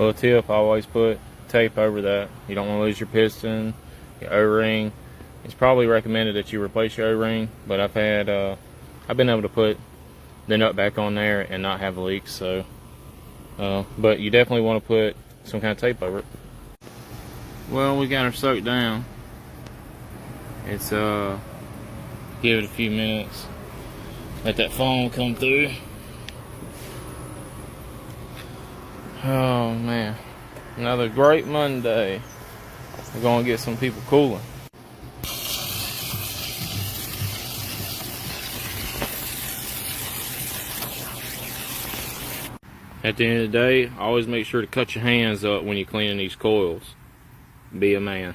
Little tip, I always put tape over that. You don't want to lose your piston, your O-ring. It's probably recommended that you replace your O-ring, but I've been able to put the nut back on there and not have leaks. So, but you definitely want to put some kind of tape over it. Well, we got her soaked down. It's give it a few minutes. Let that foam come through. Oh man, another great Monday. We're gonna get some people cooling. At the end of the day, always make sure to cut your hands up when you're cleaning these coils. Be a man.